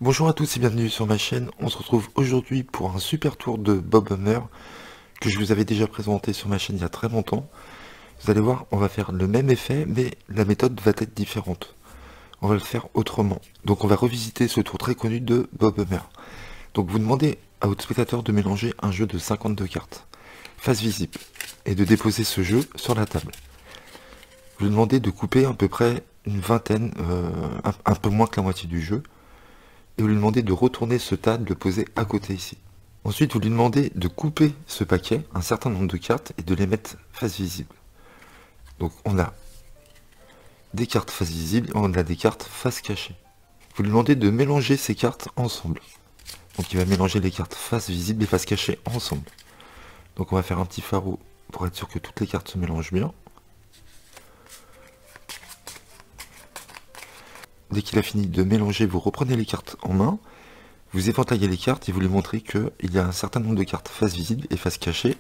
Bonjour à tous et bienvenue sur ma chaîne. On se retrouve aujourd'hui pour un super tour de Bob Hammer que je vous avais déjà présenté sur ma chaîne il y a très longtemps. Vous allez voir, on va faire le même effet, mais la méthode va être différente. On va le faire autrement. Donc on va revisiter ce tour très connu de Bob Hammer. Donc vous demandez à votre spectateur de mélanger un jeu de 52 cartes, face visible, et de déposer ce jeu sur la table. Vous lui demandez de couper à peu près une vingtaine, un peu moins que la moitié du jeu, et vous lui demandez de retourner ce tas, de le poser à côté ici. Ensuite, vous lui demandez de couper ce paquet, un certain nombre de cartes, et de les mettre face visible. Donc on a des cartes face visible, et on a des cartes face cachée. Vous lui demandez de mélanger ces cartes ensemble. Donc il va mélanger les cartes face visible et face cachée ensemble. Donc on va faire un petit faro pour être sûr que toutes les cartes se mélangent bien. Dès qu'il a fini de mélanger, vous reprenez les cartes en main, vous éventaillez les cartes et vous lui montrez qu'il y a un certain nombre de cartes face visible et face cachée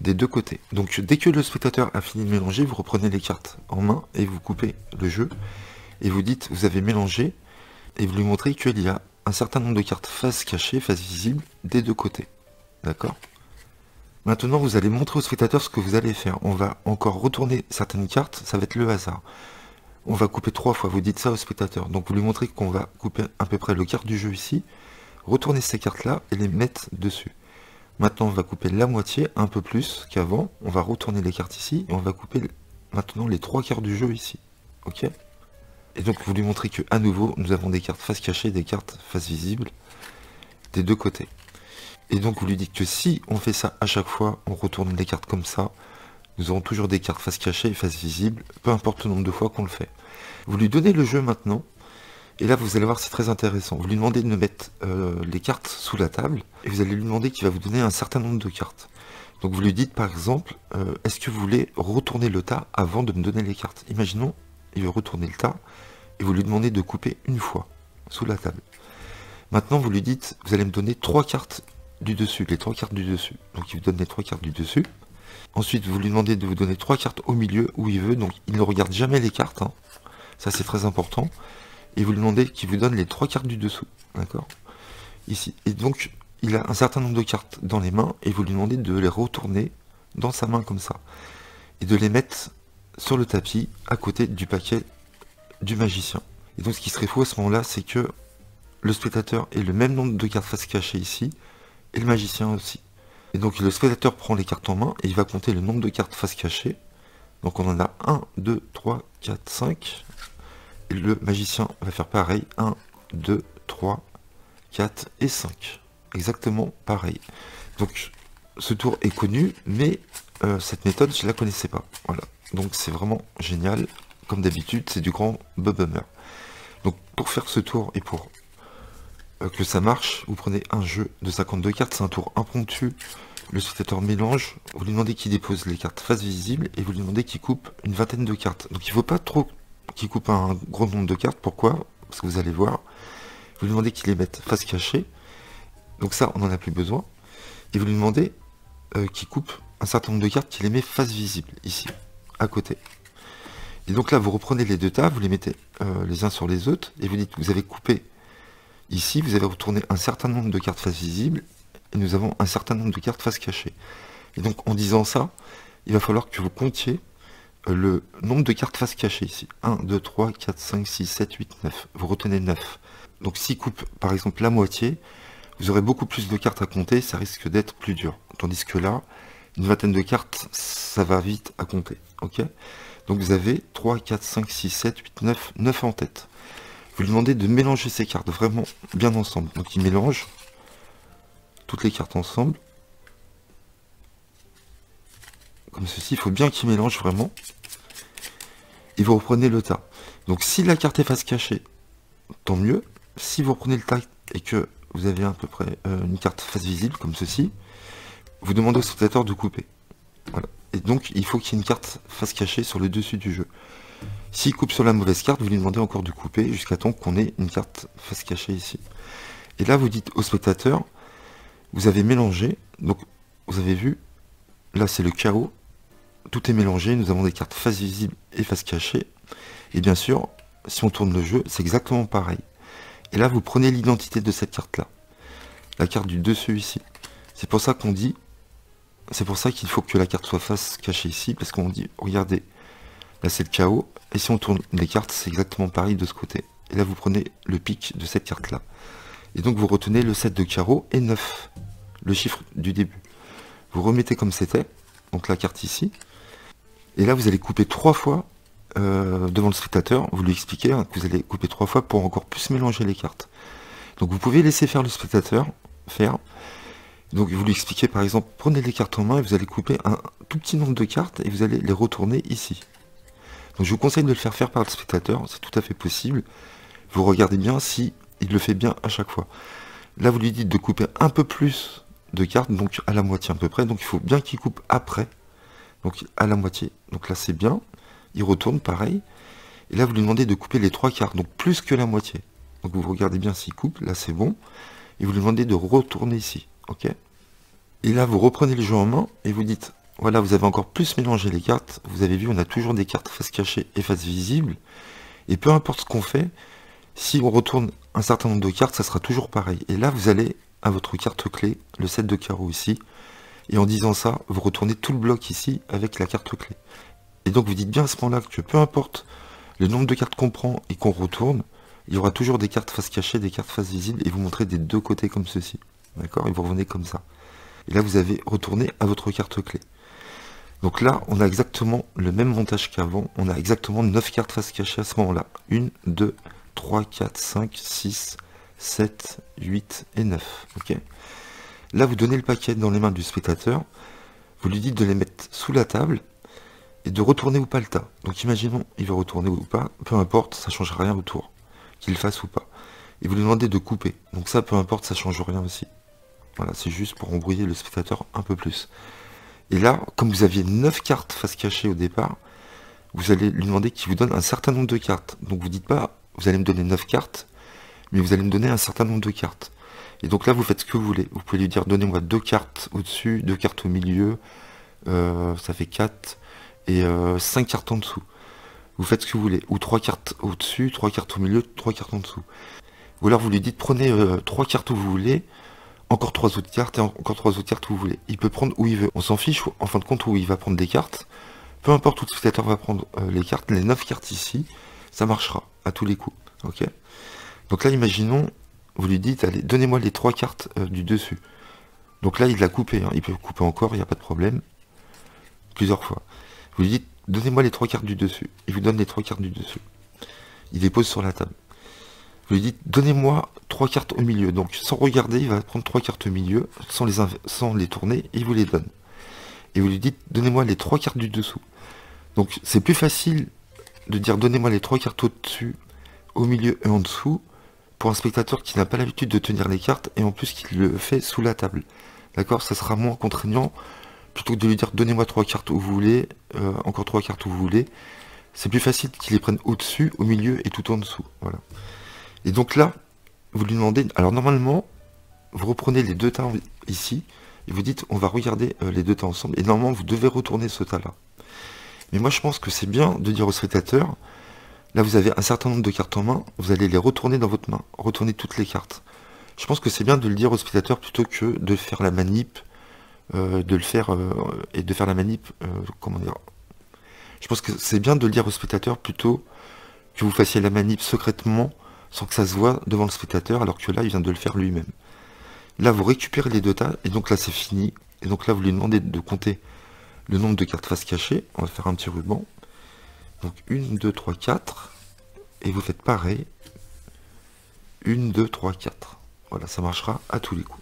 des deux côtés. Donc dès que le spectateur a fini de mélanger, vous reprenez les cartes en main et vous coupez le jeu et vous dites vous avez mélangé et vous lui montrez qu'il y a un certain nombre de cartes face cachée, face visible des deux côtés. D'accord? Maintenant vous allez montrer au spectateur ce que vous allez faire. On va encore retourner certaines cartes, ça va être le hasard. On va couper 3 fois, vous dites ça au spectateur. Donc vous lui montrez qu'on va couper à peu près le quart du jeu ici, retourner ces cartes-là et les mettre dessus. Maintenant on va couper la moitié, un peu plus qu'avant. On va retourner les cartes ici et on va couper maintenant les 3 quarts du jeu ici. Ok? Et donc vous lui montrez que à nouveau nous avons des cartes face cachée, des cartes face visible, des deux côtés. Et donc vous lui dites que si on fait ça à chaque fois, on retourne les cartes comme ça, nous aurons toujours des cartes face cachée et face visible, peu importe le nombre de fois qu'on le fait. Vous lui donnez le jeu maintenant, et là vous allez voir c'est très intéressant. Vous lui demandez de mettre les cartes sous la table, et vous allez lui demander qu'il va vous donner un certain nombre de cartes. Donc vous lui dites par exemple, est-ce que vous voulez retourner le tas avant de me donner les cartes? Imaginons, il veut retourner le tas, et vous lui demandez de couper une fois, sous la table. Maintenant vous lui dites, vous allez me donner 3 cartes du dessus, les 3 cartes du dessus. Donc il vous donne les 3 cartes du dessus. Ensuite, vous lui demandez de vous donner 3 cartes au milieu où il veut, donc il ne regarde jamais les cartes, hein. Ça c'est très important. Et vous lui demandez qu'il vous donne les 3 cartes du dessous, d'accord? Ici. Et donc, il a un certain nombre de cartes dans les mains, et vous lui demandez de les retourner dans sa main comme ça. Et de les mettre sur le tapis, à côté du paquet du magicien. Et donc ce qui serait fou à ce moment-là, c'est que le spectateur ait le même nombre de cartes face cachée ici, et le magicien aussi. Et donc le spectateur prend les cartes en main et il va compter le nombre de cartes face cachée. Donc on en a 1, 2, 3, 4, 5. Et le magicien va faire pareil. 1, 2, 3, 4 et 5. Exactement pareil. Donc ce tour est connu, mais cette méthode je la connaissais pas. Voilà. Donc c'est vraiment génial. Comme d'habitude, c'est du grand Bob Hammer. Donc pour faire ce tour et pour que ça marche, vous prenez un jeu de 52 cartes, c'est un tour impromptu. Le spectateur mélange, vous lui demandez qu'il dépose les cartes face visible et vous lui demandez qu'il coupe une vingtaine de cartes. Donc il ne faut pas trop qu'il coupe un gros nombre de cartes. Pourquoi? Parce que vous allez voir. Vous lui demandez qu'il les mette face cachée. Donc ça, on n'en a plus besoin. Et vous lui demandez qu'il coupe un certain nombre de cartes, qu'il les met face visible, ici, à côté. Et donc là, vous reprenez les deux tas, vous les mettez les uns sur les autres, et vous dites que vous avez coupé ici, vous avez retourné un certain nombre de cartes face visible, et nous avons un certain nombre de cartes face cachée. Et donc en disant ça, il va falloir que vous comptiez le nombre de cartes face cachée ici. 1, 2, 3, 4, 5, 6, 7, 8, 9. Vous retenez 9. Donc s'il coupe par exemple la moitié, vous aurez beaucoup plus de cartes à compter, ça risque d'être plus dur. Tandis que là, une vingtaine de cartes, ça va vite à compter. Ok? Donc vous avez 3, 4, 5, 6, 7, 8, 9, 9 en tête. Vous lui demandez de mélanger ces cartes vraiment bien ensemble. Donc il mélange toutes les cartes ensemble. Comme ceci, il faut bien qu'il mélange vraiment. Et vous reprenez le tas. Donc si la carte est face cachée, tant mieux. Si vous reprenez le tas et que vous avez à peu près une carte face visible, comme ceci, vous demandez au spectateur de couper. Voilà. Et donc il faut qu'il y ait une carte face cachée sur le dessus du jeu. S'il coupe sur la mauvaise carte, vous lui demandez encore de couper jusqu'à temps qu'on ait une carte face cachée ici. Et là, vous dites au spectateur, vous avez mélangé, donc vous avez vu, là c'est le chaos, tout est mélangé, nous avons des cartes face visible et face cachée. Et bien sûr, si on tourne le jeu, c'est exactement pareil. Et là, vous prenez l'identité de cette carte-là. La carte du dessus ici. C'est pour ça qu'on dit, c'est pour ça qu'il faut que la carte soit face cachée ici, parce qu'on dit, regardez, là c'est le chaos, et si on tourne les cartes, c'est exactement pareil de ce côté. Et là, vous prenez le pic de cette carte-là. Et donc, vous retenez le 7 de carreau et 9, le chiffre du début. Vous remettez comme c'était, donc la carte ici. Et là, vous allez couper 3 fois devant le spectateur. Vous lui expliquez hein, que vous allez couper 3 fois pour encore plus mélanger les cartes. Donc, vous pouvez laisser faire le spectateur, faire. Donc, vous lui expliquez, par exemple, prenez les cartes en main et vous allez couper un tout petit nombre de cartes et vous allez les retourner ici. Donc, je vous conseille de le faire par le spectateur, c'est tout à fait possible. Vous regardez bien si il le fait bien à chaque fois. Là, vous lui dites de couper un peu plus de cartes, donc à la moitié à peu près. Donc, il faut bien qu'il coupe après. Donc, à la moitié. Donc là, c'est bien. Il retourne, pareil. Et là, vous lui demandez de couper les 3 cartes, donc plus que la moitié. Donc, vous regardez bien s'il coupe. Là, c'est bon. Et vous lui demandez de retourner ici. Ok. Et là, vous reprenez le jeu en main et vous dites, voilà, vous avez encore plus mélangé les cartes. Vous avez vu, on a toujours des cartes face cachée et face visible. Et peu importe ce qu'on fait, si on retourne un certain nombre de cartes, ça sera toujours pareil. Et là, vous allez à votre carte clé, le 7 de carreau ici. Et en disant ça, vous retournez tout le bloc ici avec la carte clé. Et donc, vous dites bien à ce moment-là que peu importe le nombre de cartes qu'on prend et qu'on retourne, il y aura toujours des cartes face cachée, des cartes face visible, et vous montrez des deux côtés comme ceci. D'accord? Et vous revenez comme ça. Et là, vous avez retourné à votre carte clé. Donc là, on a exactement le même montage qu'avant. On a exactement 9 cartes face cachée à ce moment-là. 1, 2, 3, 4, 5, 6, 7, 8 et 9. Ok. Là, vous donnez le paquet dans les mains du spectateur. Vous lui dites de les mettre sous la table et de retourner ou pas le tas. Donc imaginons, il veut retourner ou pas. Peu importe, ça ne change rien autour. Qu'il le fasse ou pas. Et vous lui demandez de couper. Donc ça, peu importe, ça ne change rien aussi. Voilà, c'est juste pour embrouiller le spectateur un peu plus. Et là, comme vous aviez 9 cartes face cachée au départ, vous allez lui demander qu'il vous donne un certain nombre de cartes. Donc vous dites pas, vous allez me donner 9 cartes, mais vous allez me donner un certain nombre de cartes. Et donc là, vous faites ce que vous voulez. Vous pouvez lui dire, donnez-moi 2 cartes au-dessus, 2 cartes au milieu, ça fait 4, et 5 cartes en dessous. Vous faites ce que vous voulez. Ou 3 cartes au-dessus, 3 cartes au milieu, 3 cartes en dessous. Ou alors vous lui dites, prenez 3 cartes où vous voulez, encore 3 autres cartes et encore 3 autres cartes où vous voulez. Il peut prendre où il veut. On s'en fiche, en fin de compte, où il va prendre des cartes. Peu importe où le spectateur va prendre les cartes, les 9 cartes ici, ça marchera à tous les coups. Ok. Donc là, imaginons, vous lui dites, allez, donnez-moi les 3 cartes du dessus. Donc là, il l'a coupé. Hein. Il peut couper encore, il n'y a pas de problème. Plusieurs fois. Vous lui dites, donnez-moi les 3 cartes du dessus. Il vous donne les 3 cartes du dessus. Il les pose sur la table. Vous lui dites, donnez-moi 3 cartes au milieu. Donc, sans regarder, il va prendre 3 cartes au milieu, sans les tourner, et il vous les donne. Et vous lui dites, donnez-moi les 3 cartes du dessous. Donc, c'est plus facile de dire, donnez-moi les 3 cartes au-dessus, au milieu et en dessous, pour un spectateur qui n'a pas l'habitude de tenir les cartes, et en plus qui le fait sous la table. D'accord? Ça sera moins contraignant, plutôt que de lui dire, donnez-moi 3 cartes où vous voulez, encore 3 cartes où vous voulez. C'est plus facile qu'il les prenne au-dessus, au milieu et tout en dessous. Voilà. Et donc là, vous lui demandez, alors normalement, vous reprenez les 2 tas ici, et vous dites, on va regarder les 2 tas ensemble, et normalement, vous devez retourner ce tas-là. Mais moi, je pense que c'est bien de dire au spectateur, là, vous avez un certain nombre de cartes en main, vous allez les retourner dans votre main, retourner toutes les cartes. Je pense que c'est bien de le dire au spectateur plutôt que de faire la manip, et de faire la manip, comment dire. Je pense que c'est bien de le dire au spectateur plutôt que vous fassiez la manip secrètement, sans que ça se voit devant le spectateur, alors que là, il vient de le faire lui-même. Là, vous récupérez les 2 tas, et donc là, c'est fini. Et donc là, vous lui demandez de compter le nombre de cartes face cachée. On va faire un petit ruban. Donc 1, 2, 3, 4. Et vous faites pareil. 1, 2, 3, 4. Voilà, ça marchera à tous les coups.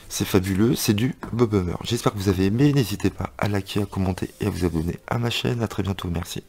C'est fabuleux, c'est du Bobummer. J'espère que vous avez aimé. N'hésitez pas à liker, à commenter et à vous abonner à ma chaîne. À très bientôt, merci.